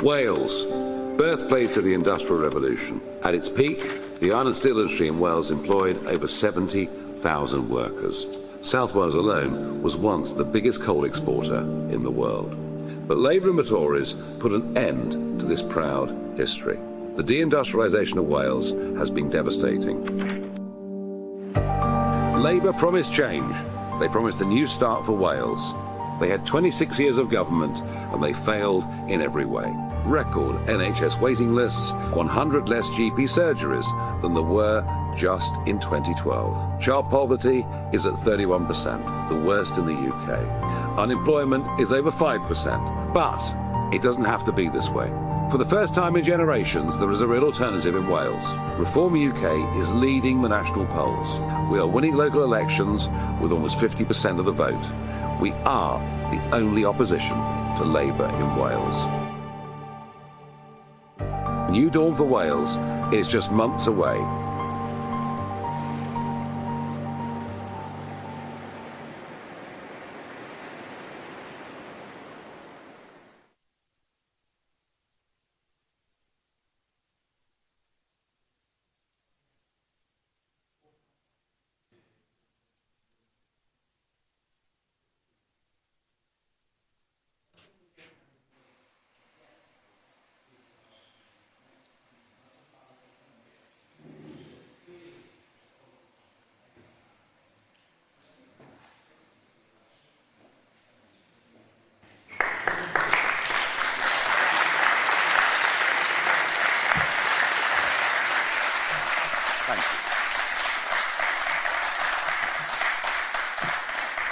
Wales, birthplace of the Industrial Revolution. At its peak, the iron and steel industry in Wales employed over 70,000 workers. South Wales alone was once the biggest coal exporter in the world. But Labour and the Tories put an end to this proud history. The deindustrialisation of Wales has been devastating. Labour promised change. They promised a new start for Wales. They had 26 years of government and they failed in every way. Record NHS waiting lists, 100 less GP surgeries than there were just in 2012. Child poverty is at 31%, the worst in the UK. Unemployment is over 5%, but it doesn't have to be this way. For the first time in generations, there is a real alternative in Wales. Reform UK is leading the national polls. We are winning local elections with almost 50% of the vote. We are the only opposition to Labour in Wales. New dawn for Wales is just months away.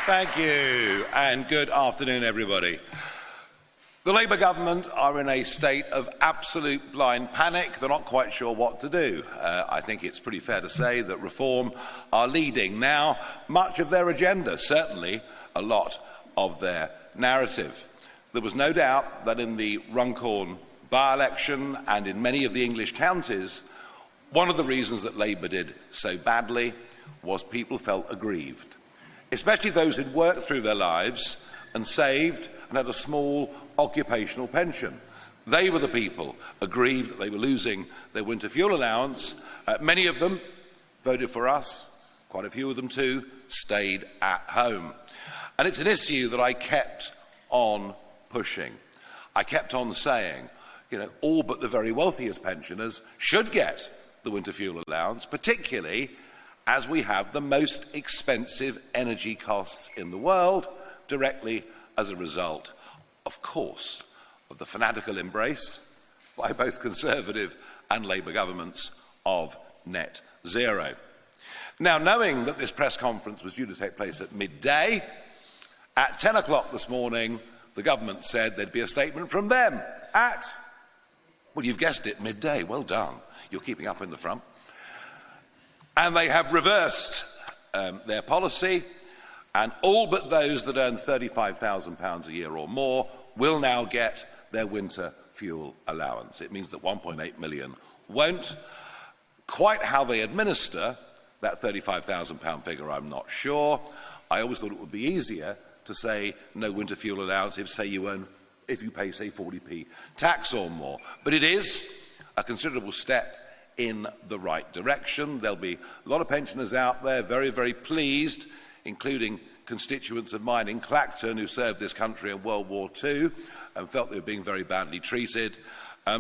Thank you, and good afternoon, everybody. The Labour government are in a state of absolute blind panic. They're not quite sure what to do. I think it's pretty fair to say that Reform are leading now much of their agenda, certainly a lot of their narrative. There was no doubt that in the Runcorn by-election and in many of the English counties, one of the reasons that Labour did so badly was people felt aggrieved, especially those who'd worked through their lives and saved and had a small occupational pension. They were the people aggrieved that they were losing their winter fuel allowance. Many of them voted for us, quite a few of them too, stayed at home. And it's an issue that I kept on pushing. I kept on saying, all but the very wealthiest pensioners should get the winter fuel allowance, particularly as we have the most expensive energy costs in the world, directly as a result, of course, of the fanatical embrace by both Conservative and Labour governments of net zero. Now, knowing that this press conference was due to take place at midday, at 10 o'clock this morning, the government said there'd be a statement from them at, well, you've guessed it, midday. Well done. You're keeping up in the front. And they have reversed their policy, and all but those that earn £35,000 a year or more will now get their winter fuel allowance. It means that 1.8 million won't. Quite how they administer that £35,000 figure, I'm not sure. I always thought it would be easier to say no winter fuel allowance if you pay, say, 40p tax or more. But it is a considerable step in the right direction. There'll be a lot of pensioners out there very, very pleased, including constituents of mine in Clacton who served this country in World War II and felt they were being very badly treated.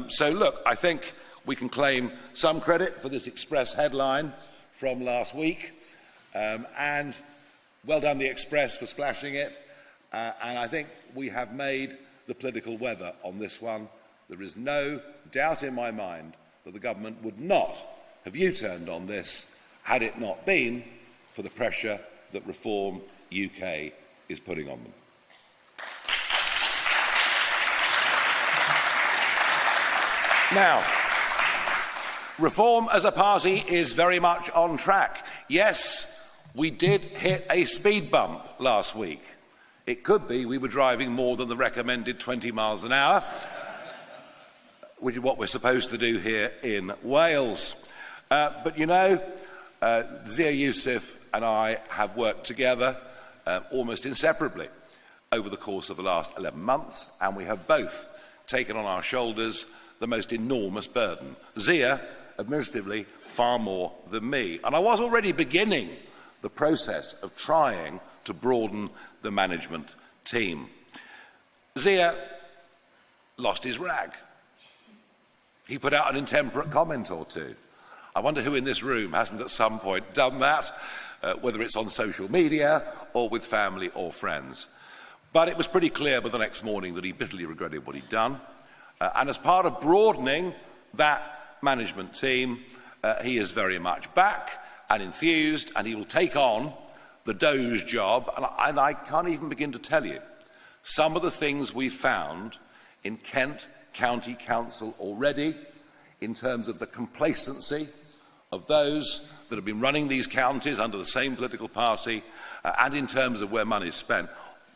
So look, I think we can claim some credit for this Express headline from last week, and well done the Express for splashing it, and I think we have made the political weather on this one. There is no doubt in my mind that the government would not have U-turned on this had it not been for the pressure that Reform UK is putting on them. Now, Reform as a party is very much on track. Yes, we did hit a speed bump last week. It could be we were driving more than the recommended 20 miles an hour, which is what we're supposed to do here in Wales. But Zia Youssef and I have worked together almost inseparably over the course of the last 11 months, and we have both taken on our shoulders the most enormous burden. Zia, administratively, far more than me. And I was already beginning the process of trying to broaden the management team. Zia lost his rag. He put out an intemperate comment or two. I wonder who in this room hasn't at some point done that, whether it's on social media or with family or friends. But it was pretty clear by the next morning that he bitterly regretted what he'd done. And as part of broadening that management team, he is very much back and enthused, and he will take on the Doge job. And I can't even begin to tell you some of the things we've found in Kent County Council already in terms of the complacency of those that have been running these counties under the same political party and in terms of where money is spent.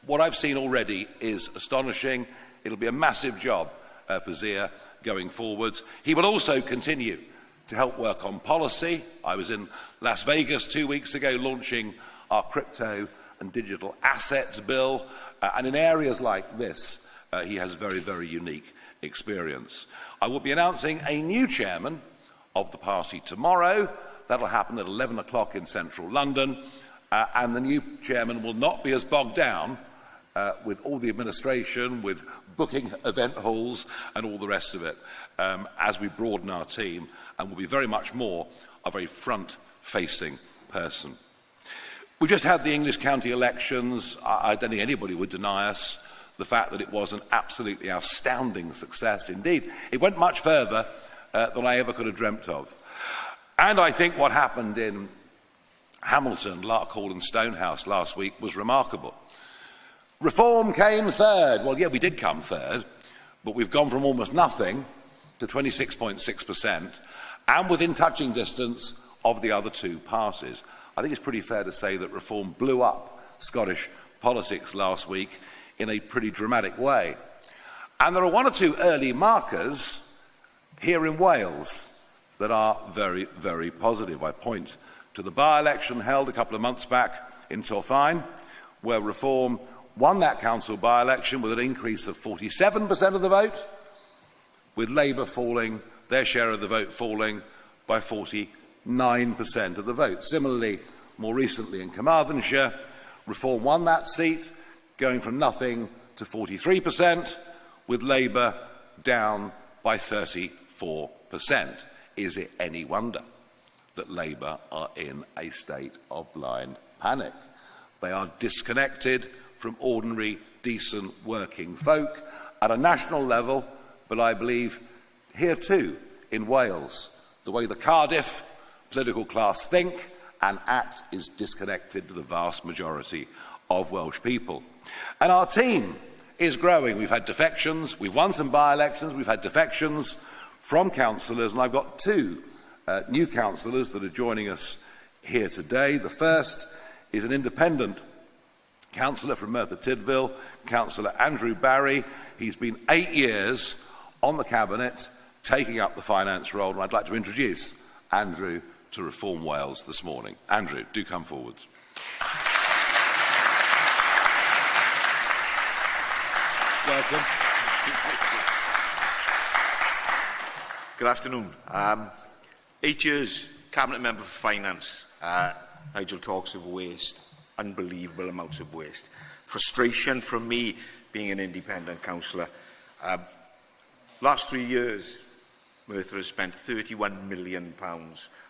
What I've seen already is astonishing. It'll be a massive job for Zia going forwards. He will also continue to help work on policy. I was in Las Vegas 2 weeks ago launching our crypto and digital assets bill, and in areas like this, he has very, very unique experience. I will be announcing a new chairman of the party tomorrow. That'll happen at 11 o'clock in central London, and the new chairman will not be as bogged down with all the administration, with booking event halls and all the rest of it, as we broaden our team, and will be very much more of a front-facing person. We just had the English county elections. I don't think anybody would deny us the fact that it was an absolutely astounding success indeed. It went much further than I ever could have dreamt of. And I think what happened in Hamilton, Larkhall and Stonehouse last week was remarkable. Reform came third. Well, yeah, we did come third, but we've gone from almost nothing to 26.6%, and within touching distance of the other two parties. I think it's pretty fair to say that Reform blew up Scottish politics last week in a pretty dramatic way. And there are one or two early markers here in Wales that are very, very positive. I point to the by-election held a couple of months back in Torfaen, where Reform won that council by-election with an increase of 47% of the vote, with Labour falling, their share of the vote falling by 49% of the vote. Similarly, more recently in Carmarthenshire, Reform won that seat, going from nothing to 43%, with Labour down by 34%. Is it any wonder that Labour are in a state of blind panic? They are disconnected from ordinary, decent, working folk at a national level, but I believe here too, in Wales, the way the Cardiff political class think and act is disconnected to the vast majority of Welsh people. And our team is growing. We've had defections, we've won some by-elections, we've had defections from councillors, and I've got two new councillors that are joining us here today. The first is an independent councillor from Merthyr Tydfil, Councillor Andrew Barry. He's been 8 years on the Cabinet, taking up the finance role, and I'd like to introduce Andrew to Reform Wales this morning. Andrew, do come forwards. Welcome. Good afternoon. 8 years Cabinet Member for Finance. Nigel talks of waste, unbelievable amounts of waste. Frustration from me being an independent councillor. Last 3 years, Merthyr has spent £31 million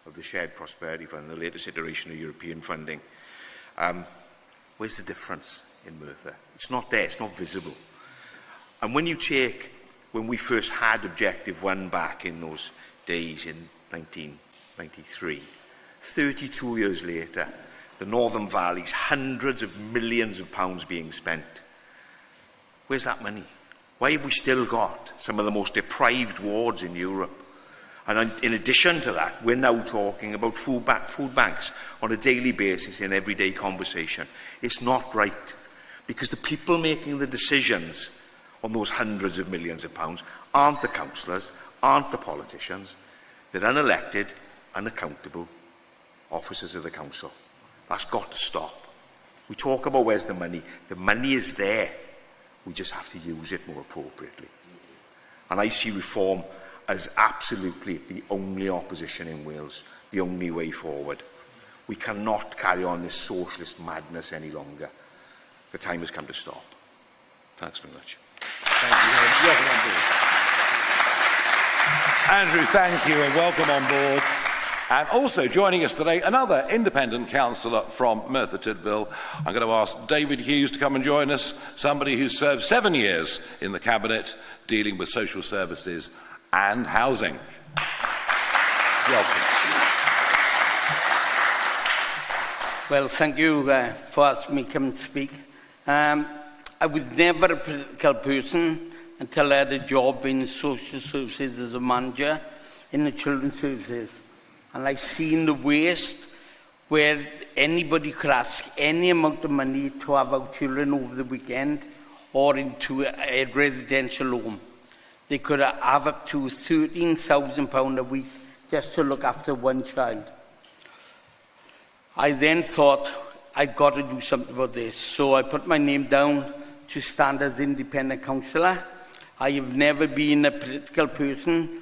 of the Shared Prosperity Fund, the latest iteration of European funding. Where's the difference in Merthyr? It's not there, it's not visible. And when you take, when we first had Objective 1 back in those days in 1993, 32 years later, the Northern Valleys, hundreds of millions of pounds being spent. Where's that money? Why have we still got some of the most deprived wards in Europe? And in addition to that, we're now talking about food banks on a daily basis in everyday conversation. It's not right, because the people making the decisions on those hundreds of millions of pounds aren't the councillors, aren't the politicians. They're unelected, unaccountable officers of the council. That's got to stop. We talk about where's the money. The money is there. We just have to use it more appropriately. And I see reform as absolutely the only opposition in Wales, the only way forward. We cannot carry on this socialist madness any longer. The time has come to stop. Thanks very much. Thank you. Welcome on board. Andrew, thank you and welcome on board. And also joining us today, another independent councillor from Merthyr Tydfil. I'm going to ask David Hughes to come and join us, somebody who served 7 years in the Cabinet dealing with social services and housing. Welcome. Well, thank you for asking me to come and speak. I was never a political person until I had a job in social services as a manager in the children's services. And I've seen the waste where anybody could ask any amount of money to have our children over the weekend or into a residential home. They could have up to £13,000 a week just to look after one child. I then thought, I've got to do something about this. So I put my name down to stand as independent councillor. I have never been a political person,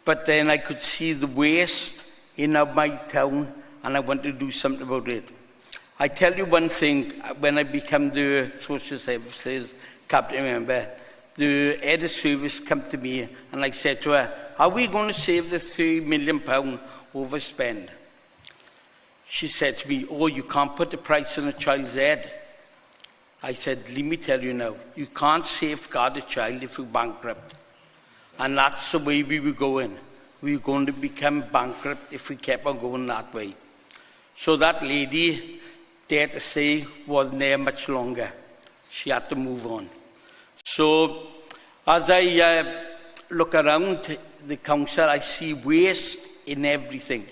but then I could see the waste in my town and I wanted to do something about it. I tell you one thing, when I became the social services cabinet member, the head of service came to me and I said to her, are we going to save the £3 million overspend? She said to me, oh, you can't put the price on a child's head. I said, let me tell you now, you can't safeguard a child if you're bankrupt. And that's the way we were going. We were going to become bankrupt if we kept on going that way. So that lady, dare to say, wasn't there much longer. She had to move on. So as I look around the council, I see waste in everything.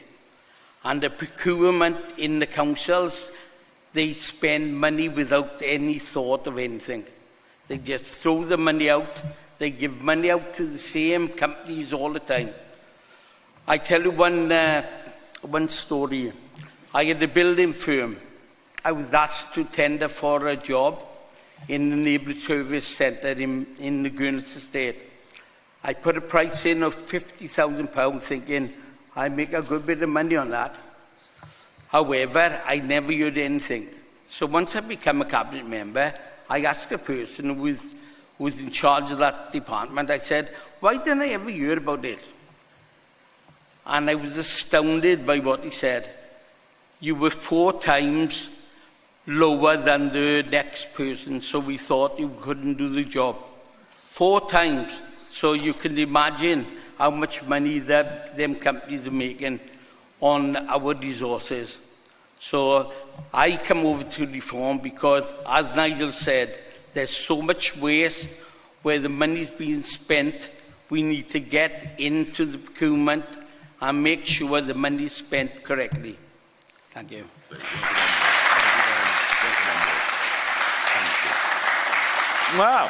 And the procurement in the councils, they spend money without any thought of anything. They just throw the money out. They give money out to the same companies all the time. I tell you one story. I had a building firm. I was asked to tender for a job in the neighbourhood service centre in the Gurness estate. I put a price in of £50,000 thinking I make a good bit of money on that. However, I never heard anything. So once I became a cabinet member, I asked the person who was in charge of that department, I said, why didn't I ever hear about it? And I was astounded by what he said. You were 4 times lower than the next person, so we thought you couldn't do the job. 4 times. So you can imagine how much money them companies are making on our resources. So I come over to reform because, as Nigel said, there's so much waste where the money's being spent. We need to get into the procurement and make sure the money is spent correctly. Thank you. Wow.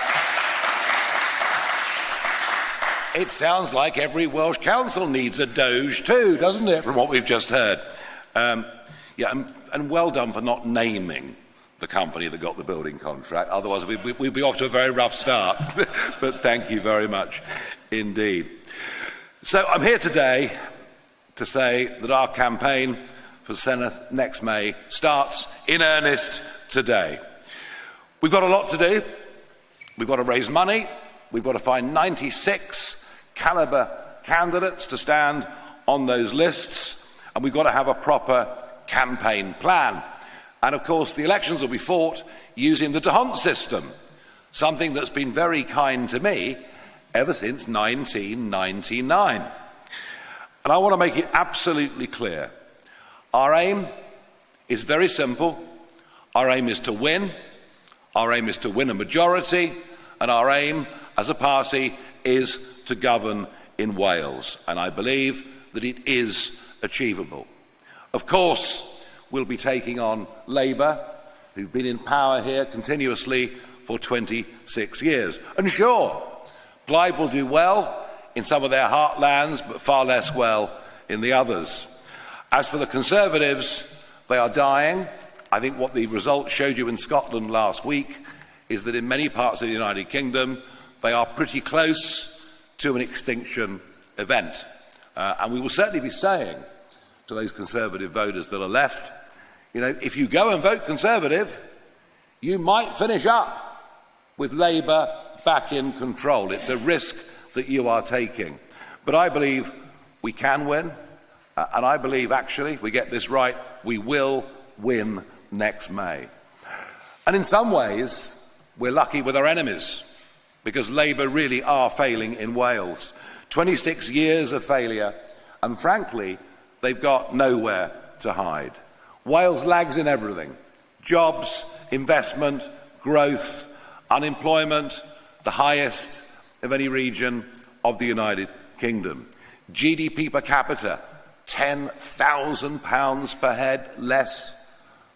It sounds like every Welsh council needs a Doge too, doesn't it, from what we've just heard? Yeah, and well done for not naming the company that got the building contract. Otherwise, we'd be off to a very rough start. But thank you very much indeed. So I'm here today to say that our campaign for the Senate next May starts in earnest today. We've got a lot to do. We've got to raise money. We've got to find 96 calibre candidates to stand on those lists. And we've got to have a proper campaign plan. And of course, the elections will be fought using the D'Hondt system, something that's been very kind to me ever since 1999. And I want to make it absolutely clear. Our aim is very simple. Our aim is to win. Our aim is to win a majority. And our aim as a party is to govern in Wales. And I believe that it is achievable. Of course, we'll be taking on Labour, who've been in power here continuously for 26 years. And sure, Blythe will do well in some of their heartlands, but far less well in the others. As for the Conservatives, they are dying. I think what the results showed you in Scotland last week is that in many parts of the United Kingdom, they are pretty close to an extinction event. And we will certainly be saying to those Conservative voters that are left, you know, if you go and vote Conservative, you might finish up with Labour back in control. It's a risk that you are taking. But I believe we can win, and I believe, actually, if we get this right, we will win next May. And in some ways, we're lucky with our enemies, because Labour really are failing in Wales. 26 years of failure, and frankly, they've got nowhere to hide. Wales lags in everything: jobs, investment, growth, unemployment, the highest of any region of the United Kingdom. GDP per capita, £10,000 per head less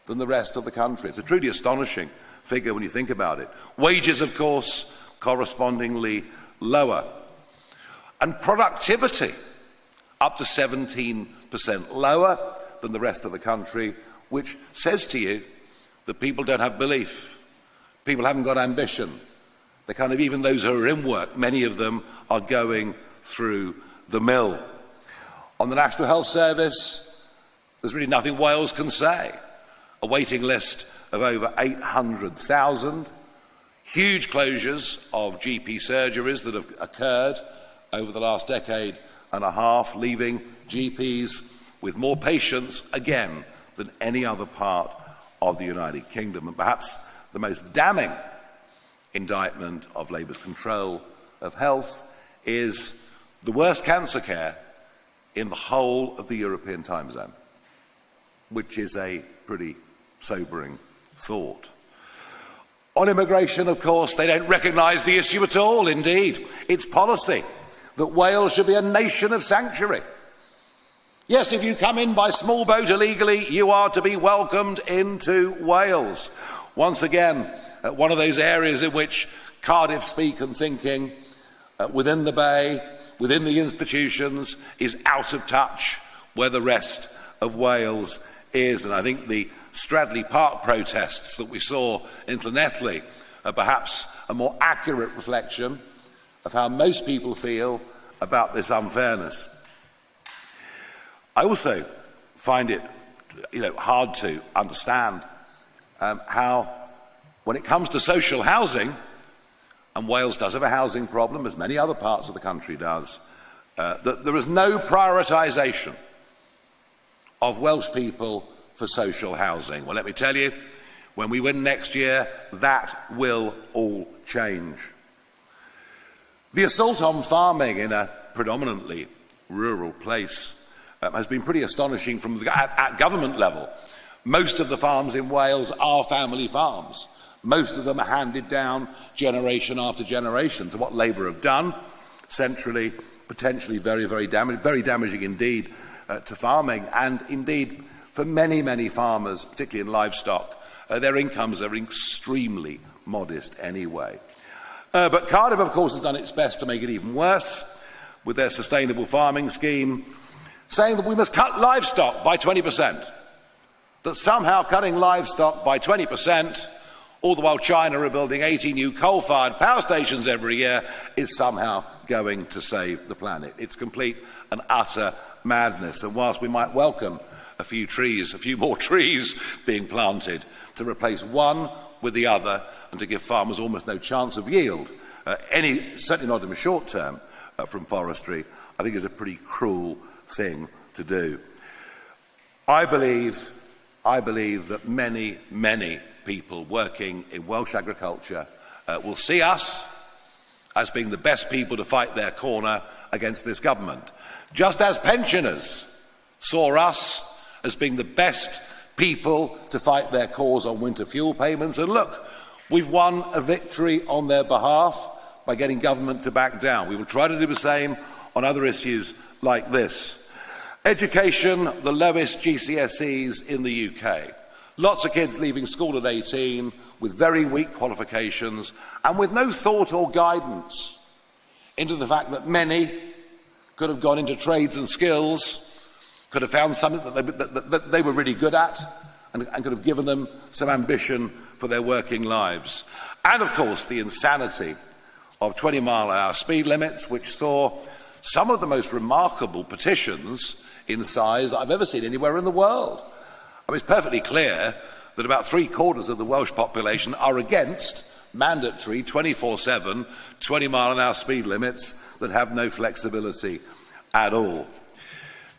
than the rest of the country. It's a truly astonishing figure when you think about it. Wages, of course, correspondingly lower. And productivity, up to 17% lower than the rest of the country, which says to you that people don't have belief. People haven't got ambition. They're kind of, even those who are in work, many of them are going through the mill. On the National Health Service, there's really nothing Wales can say. A waiting list of over 800,000, huge closures of GP surgeries that have occurred over the last decade and a half, leaving GPs with more patients, again, than any other part of the United Kingdom. And perhaps the most damning indictment of Labour's control of health is the worst cancer care in the whole of the European time zone, which is a pretty sobering thought. On immigration, of course, they don't recognise the issue at all. Indeed, it's policy that Wales should be a nation of sanctuary. Yes, if you come in by small boat illegally, you are to be welcomed into Wales. Once again, one of those areas in which Cardiff speak and thinking within the Bay, within the institutions, is out of touch where the rest of Wales is. And I think the Stradley Park protests that we saw in Llanelli are perhaps a more accurate reflection of how most people feel about this unfairness. I also find it, hard to understand how, when it comes to social housing, and Wales does have a housing problem, as many other parts of the country does, that there is no prioritisation of Welsh people for social housing. Well, let me tell you, when we win next year, that will all change. The assault on farming in a predominantly rural place has been pretty astonishing at government level. Most of the farms in Wales are family farms. Most of them are handed down generation after generation. So what Labour have done, centrally, potentially very, very damaging indeed to farming, and indeed for many, many farmers, particularly in livestock, their incomes are extremely modest anyway. But Cardiff, of course, has done its best to make it even worse with their sustainable farming scheme, saying that we must cut livestock by 20%, that somehow cutting livestock by 20%, all the while China are building 80 new coal-fired power stations every year, is somehow going to save the planet. It's complete and utter madness. And whilst we might welcome a few more trees being planted to replace one with the other and to give farmers almost no chance of yield, certainly not in the short term, from forestry, I think is a pretty cruel thing to do. I believe that many, many people working in Welsh agriculture will see us as being the best people to fight their corner against this government, just as pensioners saw us as being the best people to fight their cause on winter fuel payments. And look, we've won a victory on their behalf by getting government to back down. We will try to do the same on other issues like this. Education, the lowest GCSEs in the UK. Lots of kids leaving school at 18 with very weak qualifications and with no thought or guidance into the fact that many could have gone into trades and skills, could have found something that they were really good at and could have given them some ambition for their working lives. And of course, the insanity of 20-mile-an-hour speed limits, which saw some of the most remarkable petitions in size I've ever seen anywhere in the world. I mean, it's perfectly clear that about 3/4 of the Welsh population are against mandatory 24/7 20-mile-an-hour speed limits that have no flexibility at all.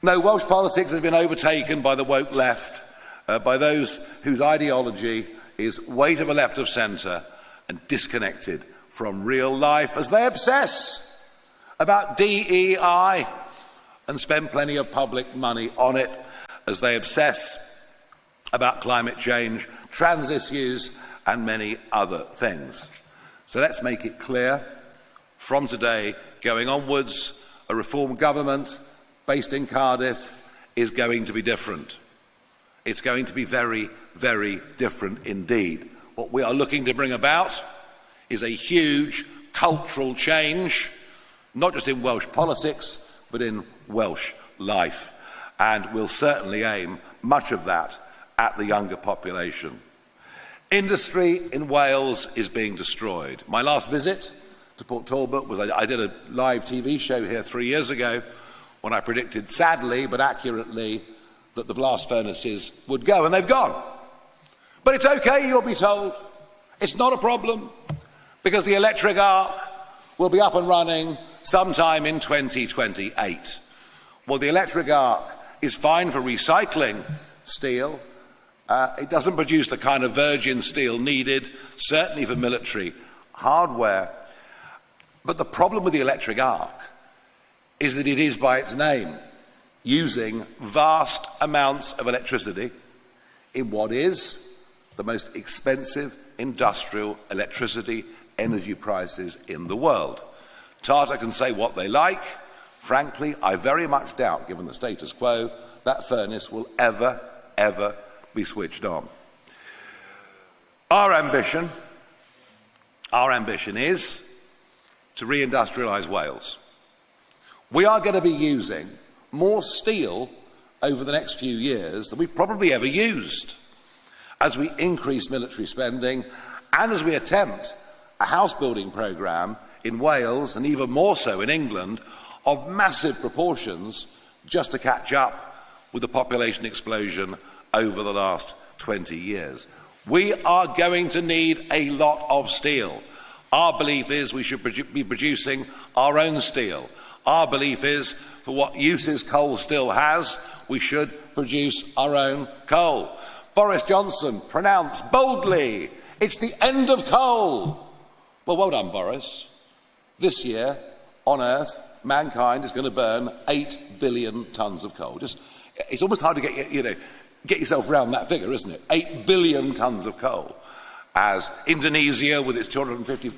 No, Welsh politics has been overtaken by the woke left, by those whose ideology is way to the left of centre and disconnected from real life, as they obsess about DEI and spend plenty of public money on it, as they obsess about climate change, trans issues and many other things. So let's make it clear, from today going onwards, a reform government based in Cardiff is going to be different. It's going to be very, very different indeed. What we are looking to bring about is a huge cultural change, not just in Welsh politics, but in Welsh life. And we'll certainly aim much of that at the younger population. Industry in Wales is being destroyed. My last visit to Port Talbot was, I did a live TV show here 3 years ago when I predicted, sadly but accurately, that the blast furnaces would go, and they've gone. But it's okay, you'll be told. It's not a problem, because the electric arc will be up and running sometime in 2028. Well, the electric arc is fine for recycling steel. It doesn't produce the kind of virgin steel needed, certainly for military hardware. But the problem with the electric arc is that it is, by its name, using vast amounts of electricity in what is the most expensive industrial electricity energy prices in the world. Tata can say what they like. Frankly, I very much doubt, given the status quo, that furnace will ever be switched on. Our ambition is to reindustrialise Wales. We are going to be using more steel over the next few years than we've probably ever used, as we increase military spending and as we attempt a house building programme in Wales, and even more so in England, of massive proportions, just to catch up with the population explosion over the last 20 years. We are going to need a lot of steel. Our belief is we should be producing our own steel. Our belief is, for what uses coal still has, we should produce our own coal. Boris Johnson pronounced boldly, it's the end of coal. Well done, Boris. This year, on Earth, mankind is going to burn 8 billion tonnes of coal. It's almost hard to get yourself round that figure, isn't it? 8 billion tonnes of coal. As Indonesia, with its 250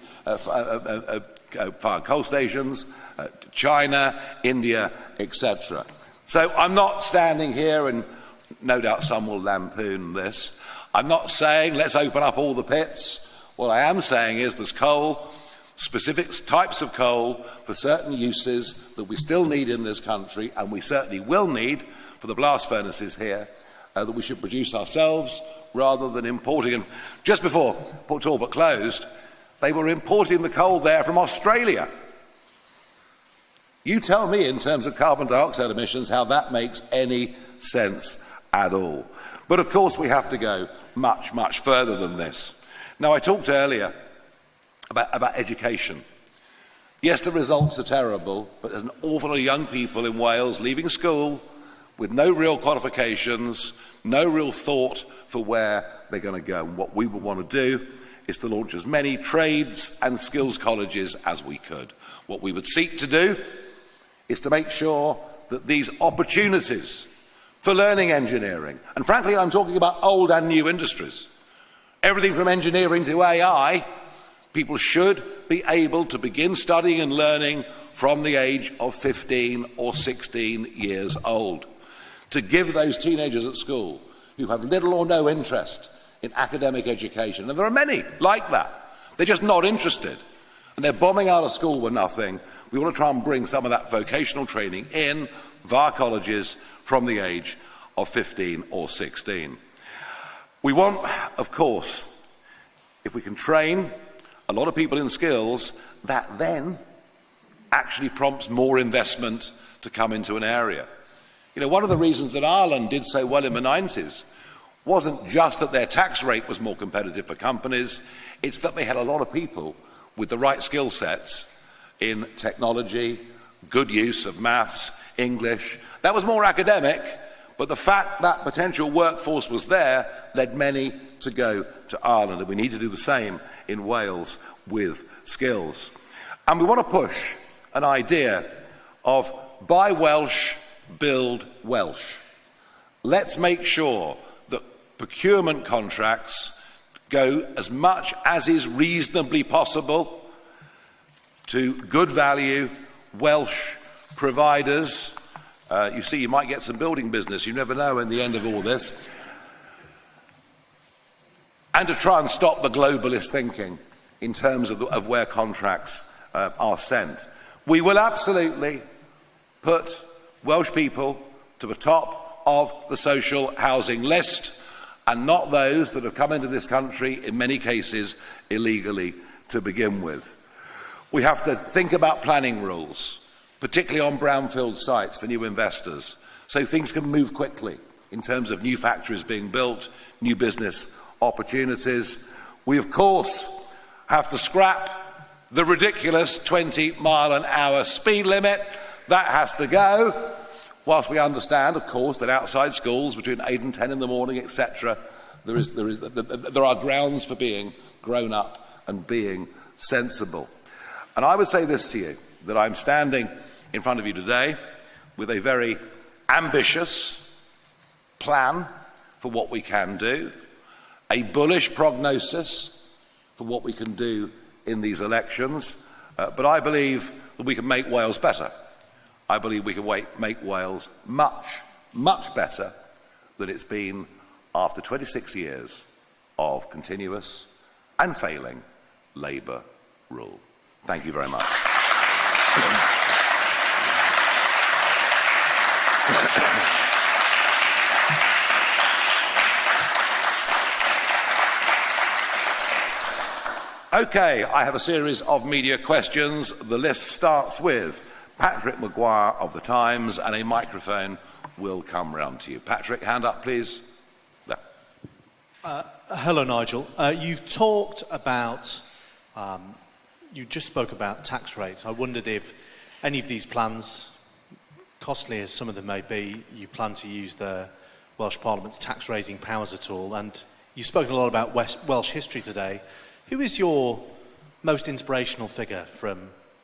fired coal stations, China, India, etc. So I'm not standing here, and no doubt some will lampoon this, I'm not saying let's open up all the pits. What I am saying is there's coal, specific types of coal for certain uses that we still need in this country, and we certainly will need for the blast furnaces here, that we should produce ourselves rather than importing. And just before Port Talbot closed, they were importing the coal there from Australia. You tell me, in terms of carbon dioxide emissions, how that makes any sense at all. But of course we have to go much, much further than this. Now, I talked earlier about education. Yes, the results are terrible, but there's an awful lot of young people in Wales leaving school with no real qualifications, no real thought for where they're going to go. And what we would want to do is to launch as many trades and skills colleges as we could. What we would seek to do is to make sure that these opportunities for learning engineering, and frankly I'm talking about old and new industries, everything from engineering to AI, people should be able to begin studying and learning from the age of 15 or 16 years old. To give those teenagers at school who have little or no interest in academic education, and there are many like that, they're just not interested, and they're bombing out of school with nothing. We want to try and bring some of that vocational training in via colleges from the age of 15 or 16. We want, of course, if we can train a lot of people in skills, that then actually prompts more investment to come into an area. You know, one of the reasons that Ireland did so well in the 90s wasn't just that their tax rate was more competitive for companies, it's that they had a lot of people with the right skill sets in technology, good use of maths, English. That was more academic, but the fact that potential workforce was there led many to go to Ireland, and we need to do the same in Wales with skills. And we want to push an idea of buy Welsh, build Welsh. Let's make sure that procurement contracts go as much as is reasonably possible to good value Welsh providers. You see, you might get some building business, you never know in the end of all this. And to try and stop the globalist thinking in terms of where contracts are sent. We will absolutely put Welsh people to the top of the social housing list, and not those that have come into this country, in many cases, illegally to begin with. We have to think about planning rules, particularly on brownfield sites for new investors, so things can move quickly in terms of new factories being built, new business opportunities. We, of course, have to scrap the ridiculous 20-mile-an-hour speed limit. That has to go, whilst we understand, of course, that outside schools between 8 and 10 in the morning, etc., there are grounds for being grown up and being sensible. And I would say this to you, that I'm standing in front of you today with a very ambitious plan for what we can do, a bullish prognosis for what we can do in these elections, but I believe that we can make Wales better. I believe we can make Wales much, much better than it's been after 26 years of continuous and failing Labour rule. Thank you very much. Okay, I have a series of media questions. The list starts with Patrick Maguire of The Times, and a microphone will come round to you. Patrick, hand up, please. There. Hello, Nigel. You've talked about, you just spoke about tax rates. I wondered if any of these plans, costly as some of them may be, you plan to use the Welsh Parliament's tax-raising powers at all. And you've spoken a lot about Welsh history today. Who is your most inspirational figure from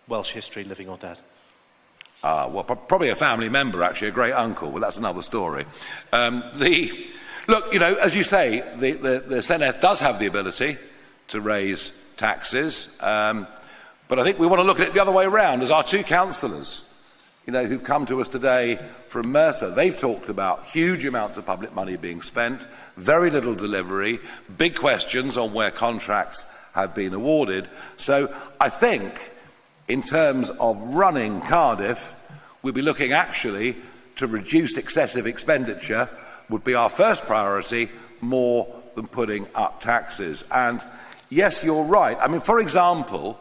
Welsh history, living or dead? Well, probably a family member, actually, a great uncle. Well, that's another story. Look, you know, as you say, the Senedd does have the ability to raise taxes, but I think we want to look at it the other way around. As our two councillors, you know, who've come to us today from Merthyr, they've talked about huge amounts of public money being spent, very little delivery, big questions on where contracts have been awarded. So I think, in terms of running Cardiff, we'll be looking actually to reduce excessive expenditure would be our first priority, more than putting up taxes. And yes, you're right. I mean, for example,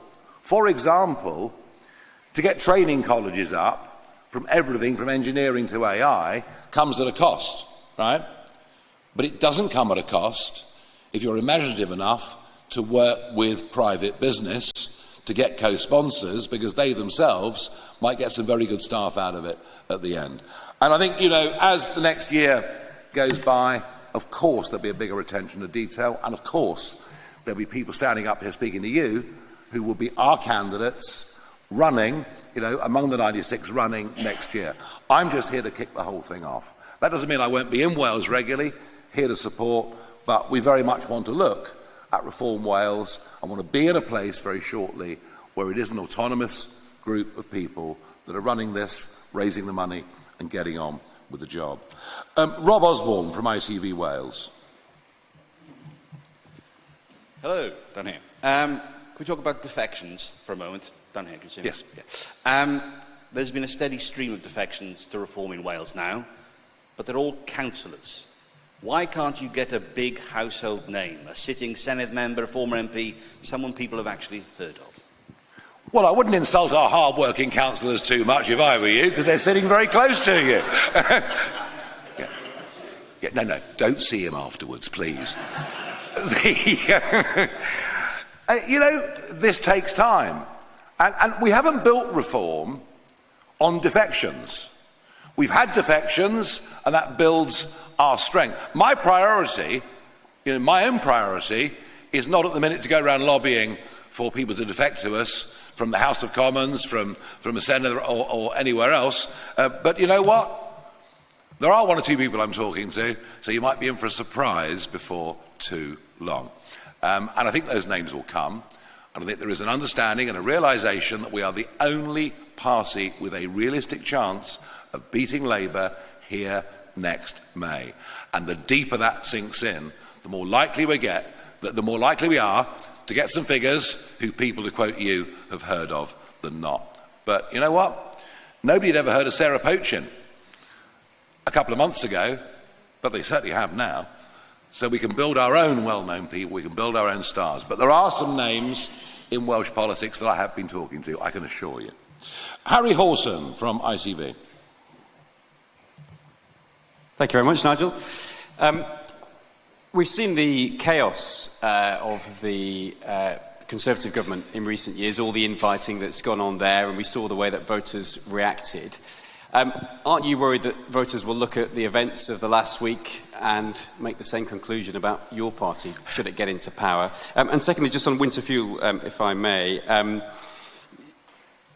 to get training colleges up from everything from engineering to AI comes at a cost, right? But it doesn't come at a cost if you're imaginative enough to work with private business to get co-sponsors, because they themselves might get some very good staff out of it at the end. And I think, you know, as the next year goes by, of course there'll be a bigger attention to detail, and of course there'll be people standing up here speaking to you who will be our candidates running, you know, among the 96 running next year. I'm just here to kick the whole thing off. That doesn't mean I won't be in Wales regularly, here to support, but we very much want to look at Reform Wales. I want to be in a place very shortly where it is an autonomous group of people that are running this, raising the money and getting on with the job. Rob Osborne from ITV Wales. Hello, down here. Can we talk about defections for a moment? Down here, can you see me? Yes. Yeah. There's been a steady stream of defections to reform in Wales now, but they're all councillors. Why can't you get a big household name, a sitting Senate member, a former MP, someone people have actually heard of? Well, I wouldn't insult our hard-working councillors too much if I were you, because they're sitting very close to you. No, don't see him afterwards, please. This takes time. And we haven't built reform on defections. We've had defections, and that builds our strength. My priority, my own priority, is not at the minute to go around lobbying for people to defect to us from the House of Commons, from a senator or anywhere else. But you know what? There are one or two people I'm talking to, so you might be in for a surprise before too long. And I think those names will come. And I think there is an understanding and a realisation that we are the only party with a realistic chance of beating Labour here next May. And the deeper that sinks in, the more likely we are to get some figures who people, to quote you, have heard of than not. But you know what? Nobody had ever heard of Sarah Pochin a couple of months ago, but they certainly have now. So we can build our own well-known people, we can build our own stars. But there are some names in Welsh politics that I have been talking to, I can assure you. Harry Hawson from ITV. Thank you very much, Nigel. We've seen the chaos of the Conservative government in recent years, all the infighting that's gone on there, and we saw the way that voters reacted. Aren't you worried that voters will look at the events of the last week and make the same conclusion about your party, should it get into power? And secondly, just on winter fuel, if I may,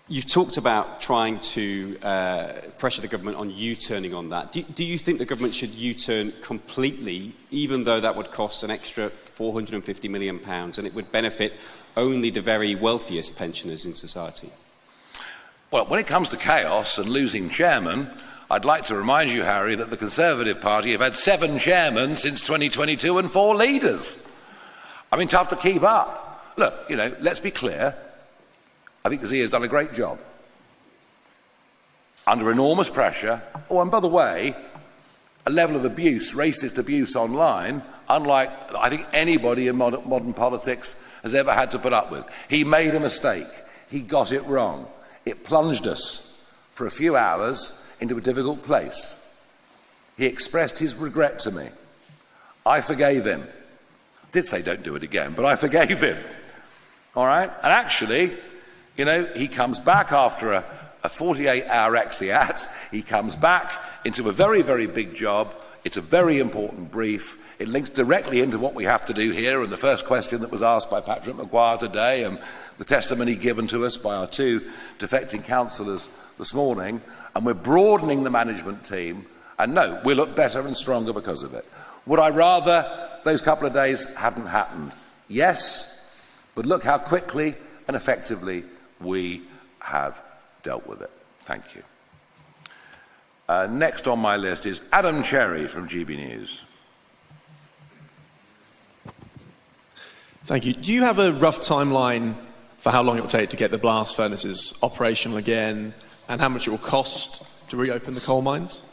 you've talked about trying to pressure the government on U-turning on that. Do you think the government should U-turn completely, even though that would cost an extra £450 million and it would benefit only the very wealthiest pensioners in society? Well, when it comes to chaos and losing chairman, I'd like to remind you, Harry, that the Conservative Party have had 7 chairmen since 2022 and 4 leaders. I mean, tough to keep up. Look, let's be clear. I think Zia has done a great job. Under enormous pressure. Oh, and by the way, a level of abuse, racist abuse online, unlike I think anybody in modern politics has ever had to put up with. He made a mistake. He got it wrong. It plunged us for a few hours into a difficult place. He expressed his regret to me. I forgave him. I did say don't do it again, but I forgave him. All right? And actually, he comes back after a 48-hour exeat. He comes back into a very, very big job. It's a very important brief. It links directly into what we have to do here, and the first question that was asked by Patrick Maguire today, and the testimony given to us by our 2 defecting councillors this morning, and we're broadening the management team, and no, we'll look better and stronger because of it. Would I rather those couple of days hadn't happened? Yes, but look how quickly and effectively we have dealt with it. Thank you. Next on my list is Adam Cherry from GB News. Thank you. Do you have a rough timeline for how long it will take to get the blast furnaces operational again, and how much it will cost to reopen the coal mines?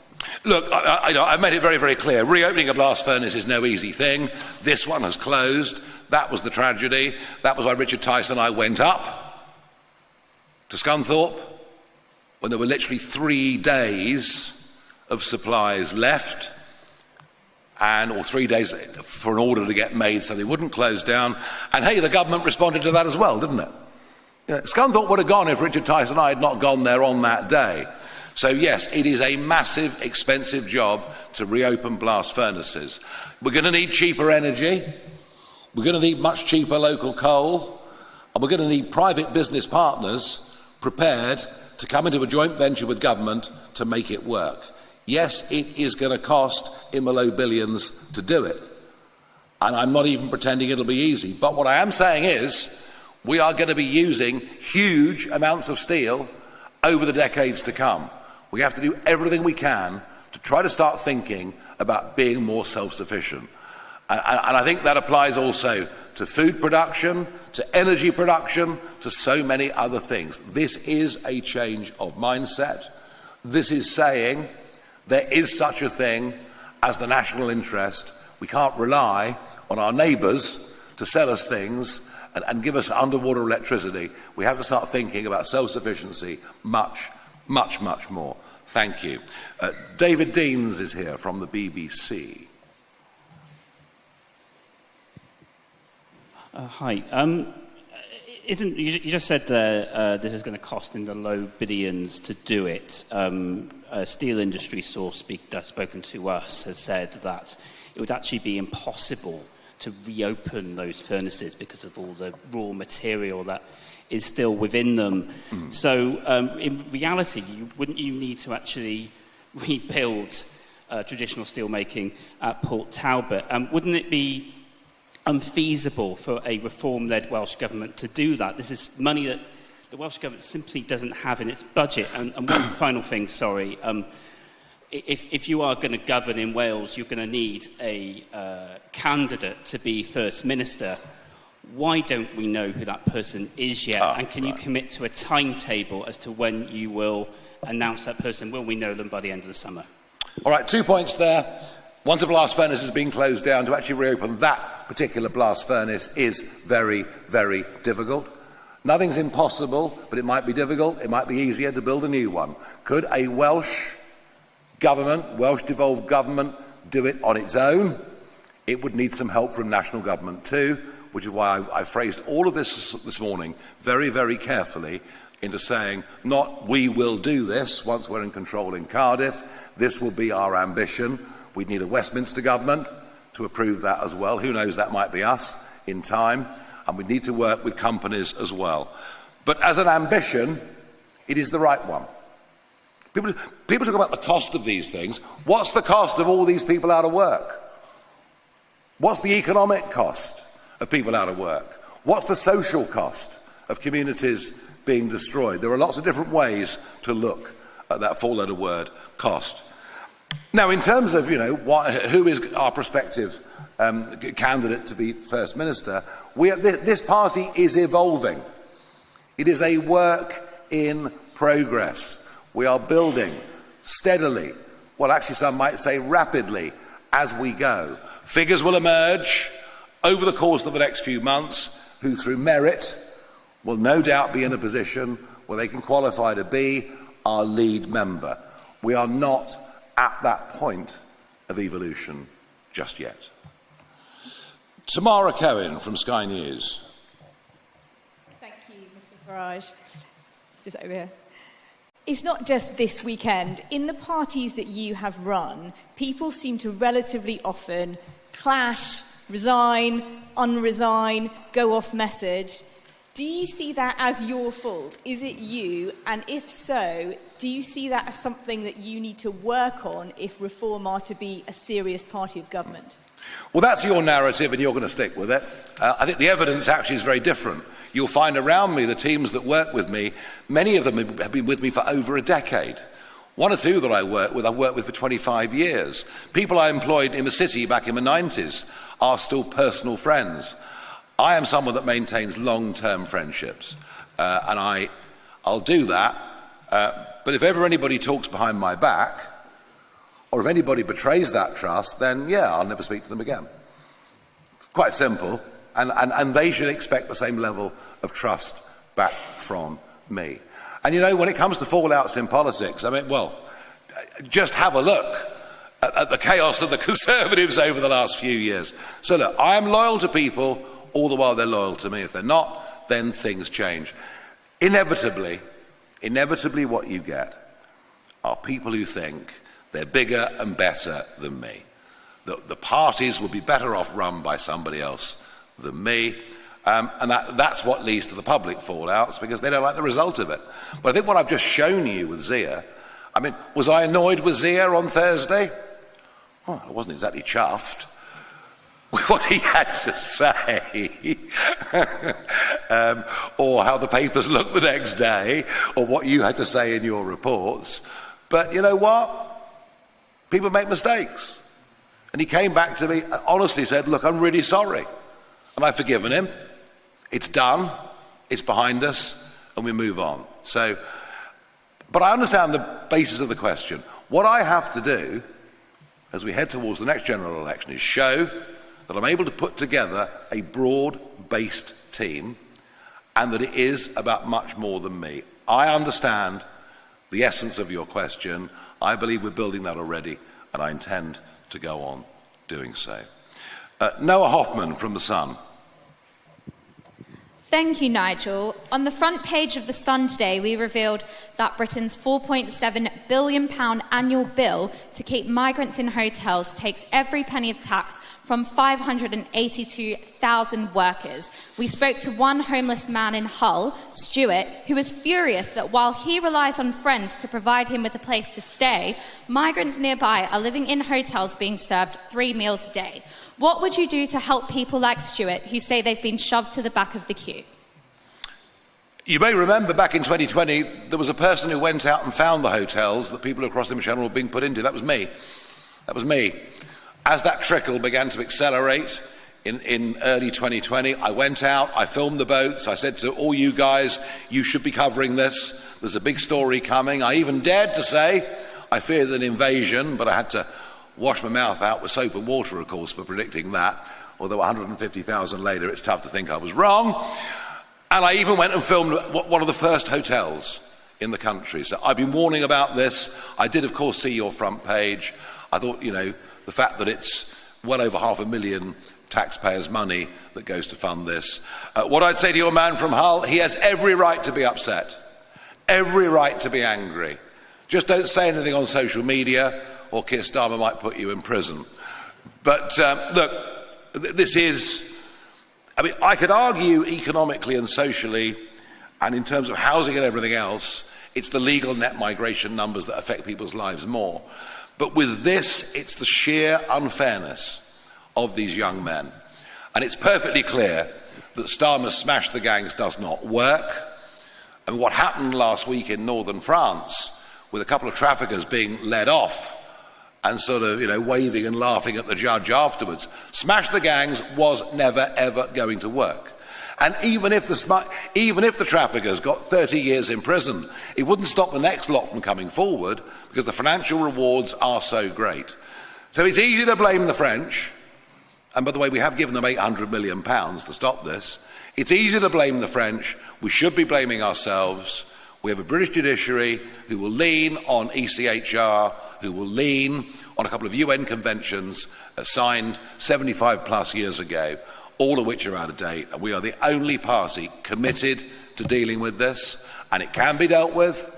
Look, I've made it very, very clear. Reopening a blast furnace is no easy thing. This one has closed. That was the tragedy. That was why Richard Tyson and I went up to Scunthorpe when there were literally 3 days of supplies left, or 3 days for an order to get made so they wouldn't close down. And hey, the government responded to that as well, didn't it? Scunthorpe would have gone if Richard Tyson and I had not gone there on that day. So yes, it is a massive, expensive job to reopen blast furnaces. We're going to need cheaper energy. We're going to need much cheaper local coal. And we're going to need private business partners prepared to come into a joint venture with government to make it work. Yes, it is going to cost in the low billions to do it. And I'm not even pretending it'll be easy. But what I am saying is we are going to be using huge amounts of steel over the decades to come. We have to do everything we can to try to start thinking about being more self-sufficient. And I think that applies also to food production, to energy production, to so many other things. This is a change of mindset. This is saying there is such a thing as the national interest. We can't rely on our neighbours to sell us things and give us underwater electricity. We have to start thinking about self-sufficiency much, much, much more. Thank you. David Deans is here from the BBC. Hi. You just said this is going to cost in the low billions to do it. A steel industry source that's spoken to us has said that it would actually be impossible to reopen those furnaces because of all the raw material that is still within them. So in reality, wouldn't you need to actually rebuild traditional steelmaking at Port Talbot? Wouldn't it be unfeasible for a reform-led Welsh Government to do that? This is money that the Welsh Government simply doesn't have in its budget. And one final thing, sorry. If you are going to govern in Wales, you're going to need a candidate to be First Minister. Why don't we know who that person is yet? And can you commit to a timetable as to when you will announce that person? Will we know them by the end of the summer? All right, 2 points there. Once a blast furnace has been closed down, to actually reopen that particular blast furnace is very, very difficult. Nothing's impossible, but it might be difficult. It might be easier to build a new one. Could a Welsh government, Welsh devolved government, do it on its own? It would need some help from national government too, which is why I phrased all of this morning very, very carefully into saying, not we will do this once we're in control in Cardiff. This will be our ambition. We'd need a Westminster government to approve that as well. Who knows, that might be us in time. And we need to work with companies as well. But as an ambition, it is the right one. People talk about the cost of these things. What's the cost of all these people out of work? What's the economic cost of people out of work? What's the social cost of communities being destroyed? There are lots of different ways to look at that four-letter word, cost. Now, in terms of, who is our prospective candidate to be First Minister, this party is evolving. It is a work in progress. We are building steadily, well, actually some might say rapidly, as we go. Figures will emerge over the course of the next few months, who through merit will no doubt be in a position where they can qualify to be our lead member. We are not at that point of evolution just yet. Tamara Cohen from Sky News. Thank you, Mr. Farage. Just over here. It's not just this weekend. In the parties that you have run, people seem to relatively often clash, resign, unresign, go off message. Do you see that as your fault? Is it you? And if so, do you see that as something that you need to work on if Reform are to be a serious party of government? Well, that's your narrative and you're going to stick with it. I think the evidence actually is very different. You'll find around me the teams that work with me, many of them have been with me for over a decade. One or two that I've worked with for 25 years. People I employed in the city back in the 90s are still personal friends. I am someone that maintains long-term friendships, and I'll do that. But if ever anybody talks behind my back, or if anybody betrays that trust, then yeah, I'll never speak to them again. It's quite simple, and they should expect the same level of trust back from me. And when it comes to fallouts in politics, just have a look at the chaos of the Conservatives over the last few years. So look, I am loyal to people all the while they're loyal to me. If they're not, then things change. Inevitably what you get are people who think they're bigger and better than me. The parties will be better off run by somebody else than me. And that's what leads to the public fallouts, because they don't like the result of it. But I think what I've just shown you with Zia, was I annoyed with Zia on Thursday? Well, I wasn't exactly chuffed with what he had to say, or how the papers looked the next day, or what you had to say in your reports. But you know what? People make mistakes. And he came back to me and honestly said, look, I'm really sorry. And I've forgiven him. It's done. It's behind us. And we move on. But I understand the basis of the question. What I have to do as we head towards the next general election is show that I'm able to put together a broad-based team and that it is about much more than me. I understand the essence of your question. I believe we're building that already, and I intend to go on doing so. Noah Hoffman from The Sun. Thank you, Nigel. On the front page of The Sun today, we revealed that Britain's £4.7 billion annual bill to keep migrants in hotels takes every penny of tax from 582,000 workers. We spoke to one homeless man in Hull, Stuart, who was furious that while he relies on friends to provide him with a place to stay, migrants nearby are living in hotels being served 3 meals a day. What would you do to help people like Stuart who say they've been shoved to the back of the queue? You may remember back in 2020, there was a person who went out and found the hotels that people across the Channel were being put into. That was me. That was me. As that trickle began to accelerate in early 2020, I went out, I filmed the boats, I said to all you guys, you should be covering this. There's a big story coming. I even dared to say I feared an invasion, but I had to wash my mouth out with soap and water, of course, for predicting that. Although 150,000 later, it's tough to think I was wrong. And I even went and filmed one of the first hotels in the country. So I've been warning about this. I did, of course, see your front page. I thought, you know, the fact that it's well over 500,000 taxpayers' money that goes to fund this. What I'd say to your man from Hull, he has every right to be upset, every right to be angry. Just don't say anything on social media, or Keir Starmer might put you in prison. But look, this is, I mean, I could argue economically and socially, and in terms of housing and everything else, it's the legal net migration numbers that affect people's lives more. But with this, it's the sheer unfairness of these young men. And it's perfectly clear that Starmer's smash the gangs does not work. And what happened last week in northern France, with a couple of traffickers being led off, and sort of, you know, waving and laughing at the judge afterwards. Smash the gangs was never, ever going to work. And even if the traffickers got 30 years in prison, it wouldn't stop the next lot from coming forward because the financial rewards are so great. So it's easy to blame the French. And by the way, we have given them £800 million to stop this. It's easy to blame the French. We should be blaming ourselves. We have a British judiciary who will lean on ECHR, who will lean on a couple of UN conventions signed 75 plus years ago, all of which are out of date. And we are the only party committed to dealing with this. And it can be dealt with,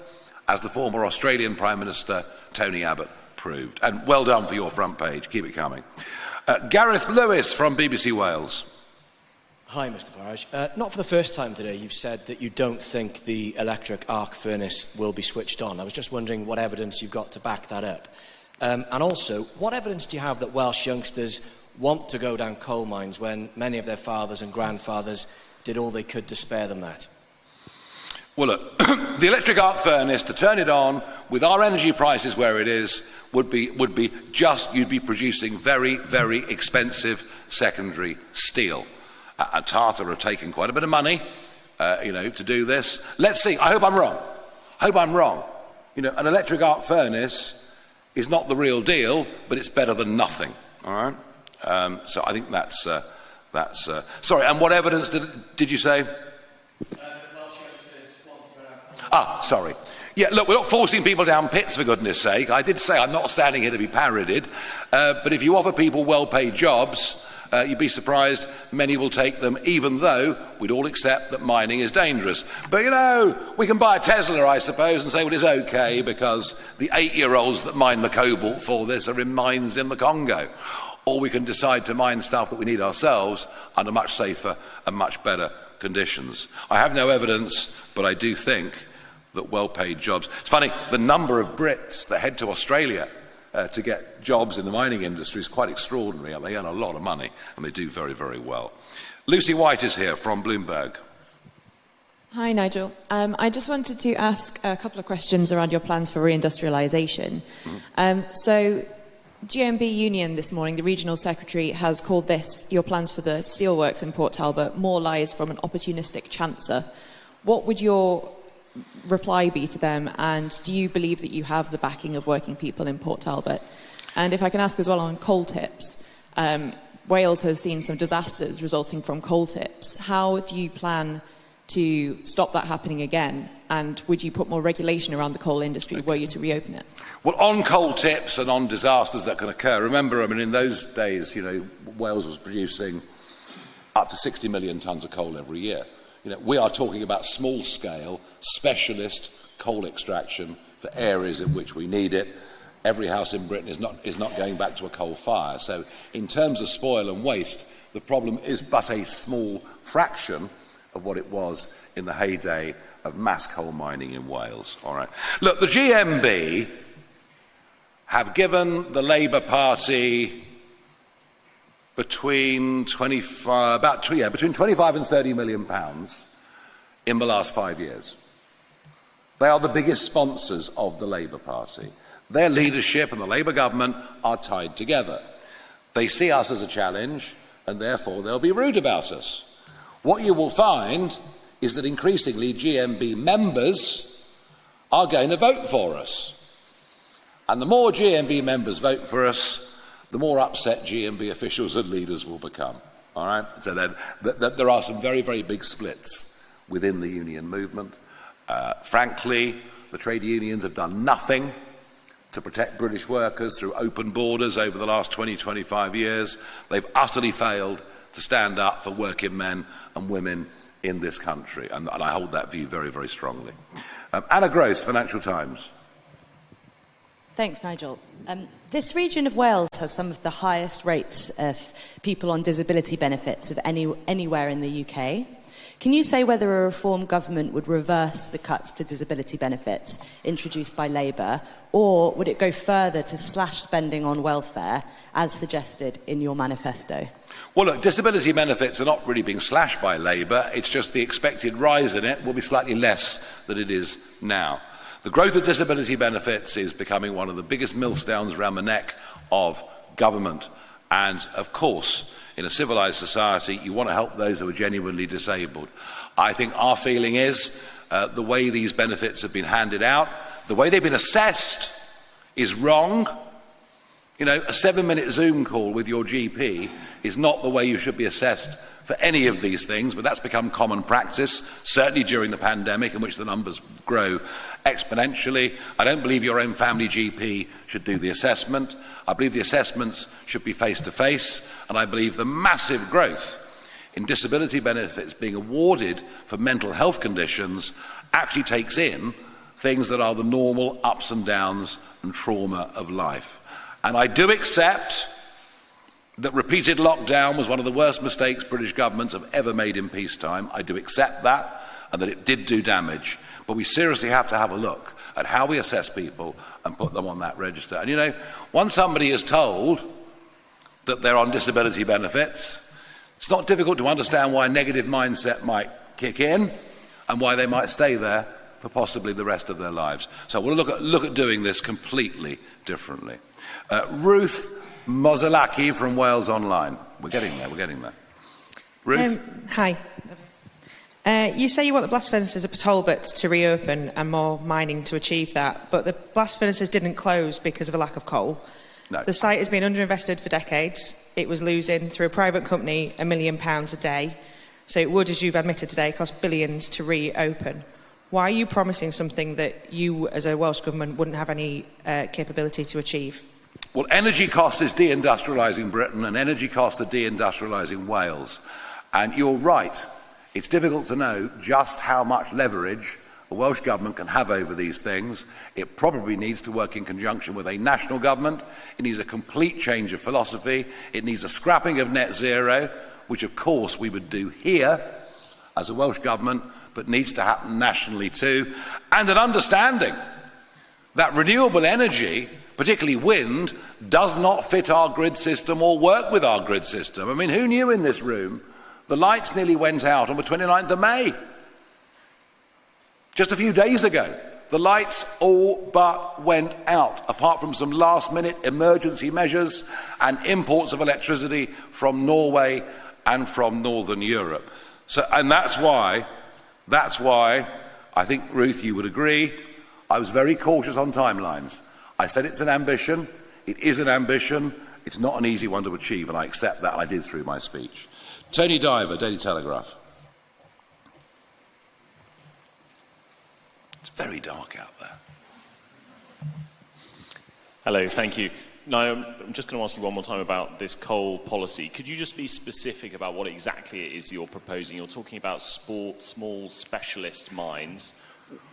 as the former Australian Prime Minister, Tony Abbott, proved. And well done for your front page. Keep it coming. Gareth Lewis from BBC Wales. Hi, Mr Farage. Not for the first time today, you've said that you don't think the electric arc furnace will be switched on. I was just wondering what evidence you've got to back that up. And also, what evidence do you have that Welsh youngsters want to go down coal mines when many of their fathers and grandfathers did all they could to spare them that? Well, look, the electric arc furnace, to turn it on, with our energy prices where it is, would be just, you'd be producing very, very expensive secondary steel. And Tata have taken quite a bit of money, to do this. Let's see. I hope I'm wrong. You know, an electric arc furnace is not the real deal, but it's better than nothing. All right. So I think that's. Sorry. And what evidence did you say? Sorry. Yeah, look, we're not forcing people down pits, for goodness sake. I did say I'm not standing here to be parodied. But if you offer people well-paid jobs, you'd be surprised many will take them, even though we'd all accept that mining is dangerous. But, you know, we can buy a Tesla, I suppose, and say, well, it's okay because the 8-year-olds that mine the cobalt for this are in mines in the Congo. Or we can decide to mine stuff that we need ourselves under much safer and much better conditions. I have no evidence, but I do think that well-paid jobs... It's funny, the number of Brits that head to Australia to get jobs in the mining industry is quite extraordinary. They earn a lot of money and they do very, very well. Lucy White is here from Bloomberg. Hi, Nigel. I just wanted to ask a couple of questions around your plans for reindustrialisation. So, GMB Union this morning, the regional secretary, has called this, your plans for the steelworks in Port Talbot, more lies from an opportunistic chancer. What would your reply be to them, and do you believe that you have the backing of working people in Port Talbot? And if I can ask as well on coal tips, Wales has seen some disasters resulting from coal tips. How do you plan to stop that happening again? And would you put more regulation around the coal industry were you to reopen it? Well, on coal tips and on disasters that can occur, remember, I mean, in those days, Wales was producing up to 60 million tonnes of coal every year. We are talking about small-scale, specialist coal extraction for areas in which we need it. Every house in Britain is not going back to a coal fire. So in terms of spoil and waste, the problem is but a small fraction of what it was in the heyday of mass coal mining in Wales. All right. Look, the GMB have given the Labour Party between 25 and 30 million pounds in the last 5 years. They are the biggest sponsors of the Labour Party. Their leadership and the Labour government are tied together. They see us as a challenge, and therefore they'll be rude about us. What you will find is that increasingly GMB members are going to vote for us. And the more GMB members vote for us, the more upset GMB officials and leaders will become. All right? So then there are some very, very big splits within the union movement. Frankly, the trade unions have done nothing to protect British workers through open borders over the last 20, 25 years. They've utterly failed to stand up for working men and women in this country, and I hold that view very, very strongly. Anna Gross, Financial Times. Thanks, Nigel. This region of Wales has some of the highest rates of people on disability benefits of anywhere in the UK. Can you say whether a reform government would reverse the cuts to disability benefits introduced by Labour, or would it go further to slash spending on welfare, as suggested in your manifesto? Well, look, disability benefits are not really being slashed by Labour. It's just the expected rise in it will be slightly less than it is now. The growth of disability benefits is becoming one of the biggest millstones around the neck of government. And, of course, in a civilised society, you want to help those who are genuinely disabled. I think our feeling is the way these benefits have been handed out, the way they've been assessed is wrong. A 7-minute Zoom call with your GP is not the way you should be assessed for any of these things, but that's become common practice, certainly during the pandemic, in which the numbers grow exponentially. I don't believe your own family GP should do the assessment. I believe the assessments should be face-to-face, and I believe the massive growth in disability benefits being awarded for mental health conditions actually takes in things that are the normal ups and downs and trauma of life. And I do accept that repeated lockdown was one of the worst mistakes British governments have ever made in peacetime. I do accept that, and that it did do damage. But we seriously have to have a look at how we assess people and put them on that register. And once somebody is told that they're on disability benefits, it's not difficult to understand why a negative mindset might kick in and why they might stay there for possibly the rest of their lives. So we'll look at doing this completely differently. Ruth Mozalaki from Wales Online. We're getting there. Ruth? Hi. You say you want the blast furnaces at Port Talbot to reopen and more mining to achieve that, but the blast furnaces didn't close because of a lack of coal. No. The site has been underinvested for decades. It was losing, through a private company, £1 million a day. So it would, as you've admitted today, cost billions to reopen. Why are you promising something that you, as a Welsh government, wouldn't have any capability to achieve? Well, energy cost is deindustrialising Britain, and energy costs are deindustrialising Wales. And you're right. It's difficult to know just how much leverage a Welsh government can have over these things. It probably needs to work in conjunction with a national government. It needs a complete change of philosophy. It needs a scrapping of net zero, which of course we would do here as a Welsh government, but needs to happen nationally too. And an understanding that renewable energy, particularly wind, does not fit our grid system or work with our grid system. I mean, who knew in this room the lights nearly went out on the 29th of May? Just a few days ago, the lights all but went out, apart from some last-minute emergency measures and imports of electricity from Norway and from Northern Europe. And that's why I think, Ruth, you would agree, I was very cautious on timelines. I said it's an ambition. It is an ambition. It's not an easy one to achieve, and I accept that, and I did through my speech. Tony Diver, Daily Telegraph. It's very dark out there. Hello, thank you. Now, I'm just going to ask you one more time about this coal policy. Could you just be specific about what exactly it is you're proposing? You're talking about small specialist mines.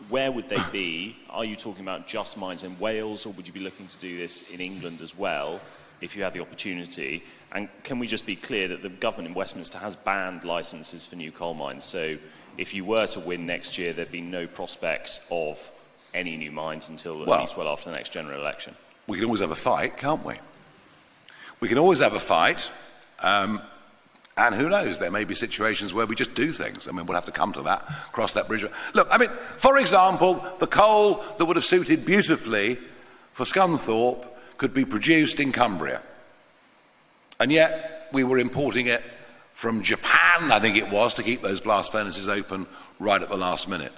Where would they be? Are you talking about just mines in Wales, or would you be looking to do this in England as well, if you had the opportunity? And can we just be clear that the government in Westminster has banned licences for new coal mines? So if you were to win next year, there'd be no prospects of any new mines until at least well after the next general election. We can always have a fight, can't we? We can always have a fight, and who knows, there may be situations where we just do things. I mean, we'll have to come to that, cross that bridge. Look, I mean, for example, the coal that would have suited beautifully for Scunthorpe could be produced in Cumbria. And yet, we were importing it from Japan, I think it was, to keep those blast furnaces open right at the last minute.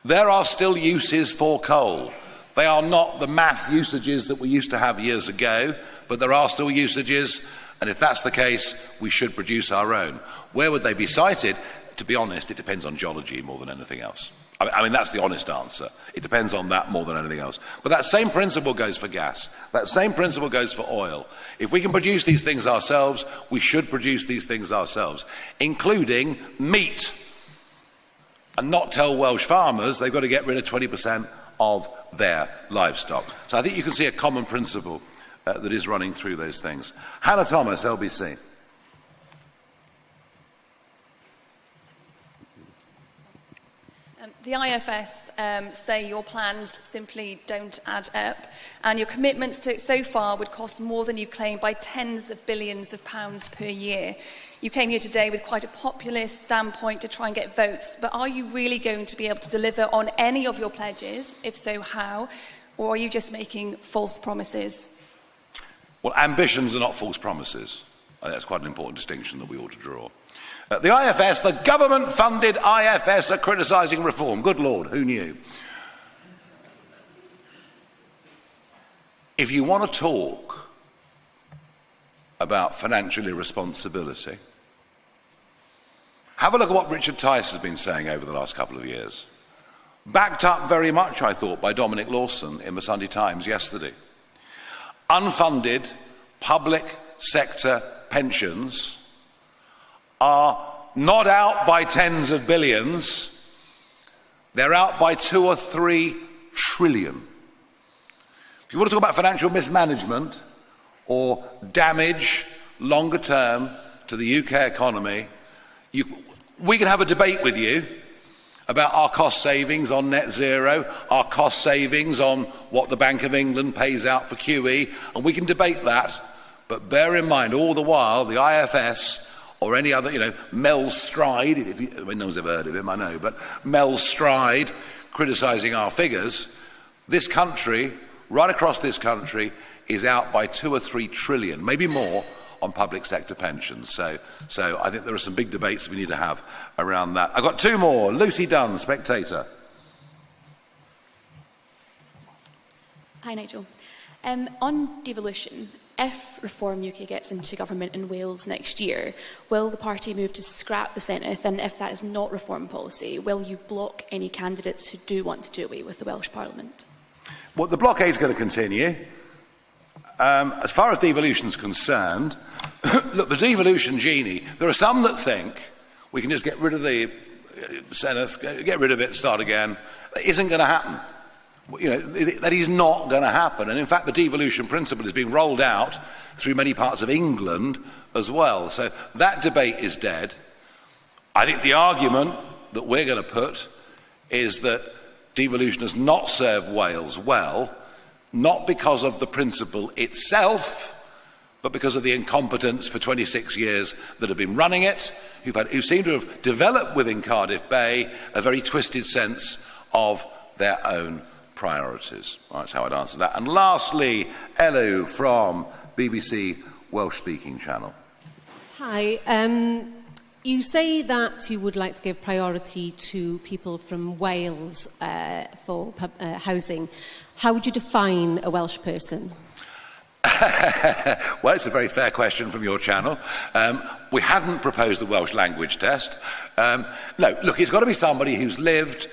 There are still uses for coal. They are not the mass usages that we used to have years ago, but there are still usages, and if that's the case, we should produce our own. Where would they be sited? To be honest, it depends on geology more than anything else. I mean, that's the honest answer. It depends on that more than anything else. But that same principle goes for gas. That same principle goes for oil. If we can produce these things ourselves, we should produce these things ourselves, including meat, and not tell Welsh farmers they've got to get rid of 20% of their livestock. So I think you can see a common principle that is running through those things. Hannah Thomas, LBC. The IFS say your plans simply don't add up, and your commitments to it so far would cost more than you claim by tens of billions of pounds per year. You came here today with quite a populist standpoint to try and get votes, but are you really going to be able to deliver on any of your pledges? If so, how? Or are you just making false promises? Well, ambitions are not false promises. I think that's quite an important distinction that we ought to draw. The IFS, the government-funded IFS, are criticising reform. Good Lord, who knew? If you want to talk about financial irresponsibility, have a look at what Richard Tice has been saying over the last couple of years. Backed up very much, I thought, by Dominic Lawson in the Sunday Times yesterday. Unfunded public sector pensions are not out by tens of billions, they're out by 2 or 3 trillion. If you want to talk about financial mismanagement or damage longer term to the UK economy, we can have a debate with you about our cost savings on net zero, our cost savings on what the Bank of England pays out for QE, and we can debate that, but bear in mind all the while the IFS or any other, Mel Stride, no one's ever heard of him, I know, but Mel Stride criticising our figures, this country, right across this country, is out by 2 or 3 trillion, maybe more, on public sector pensions. So I think there are some big debates we need to have around that. I've got 2 more. Lucy Dunn, Spectator. Hi, Nigel. On devolution, if Reform UK gets into government in Wales next year, will the party move to scrap the Senedd? And if that is not reform policy, will you block any candidates who do want to do away with the Welsh Parliament? Well, the blockade is going to continue. As far as devolution is concerned, look, the devolution genie, there are some that think we can just get rid of the Senedd, get rid of it, start again. That isn't going to happen. That is not going to happen. And in fact, the devolution principle is being rolled out through many parts of England as well. So that debate is dead. I think the argument that we're going to put is that devolution has not served Wales well, not because of the principle itself, but because of the incompetence for 26 years that have been running it, who seem to have developed within Cardiff Bay a very twisted sense of their own priorities. Well, that's how I'd answer that. And lastly, Elu from BBC Welsh-speaking channel. Hi. You say that you would like to give priority to people from Wales for housing. How would you define a Welsh person? Well, it's a very fair question from your channel. We hadn't proposed the Welsh language test. No, look, it's got to be somebody who's lived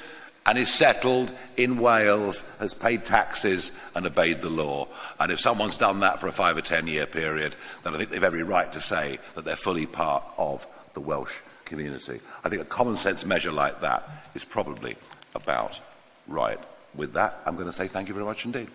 and is settled in Wales, has paid taxes and obeyed the law. And if someone's done that for a 5 or 10 year period, then I think they've every right to say that they're fully part of the Welsh community. I think a common sense measure like that is probably about right. With that, I'm going to say thank you very much indeed.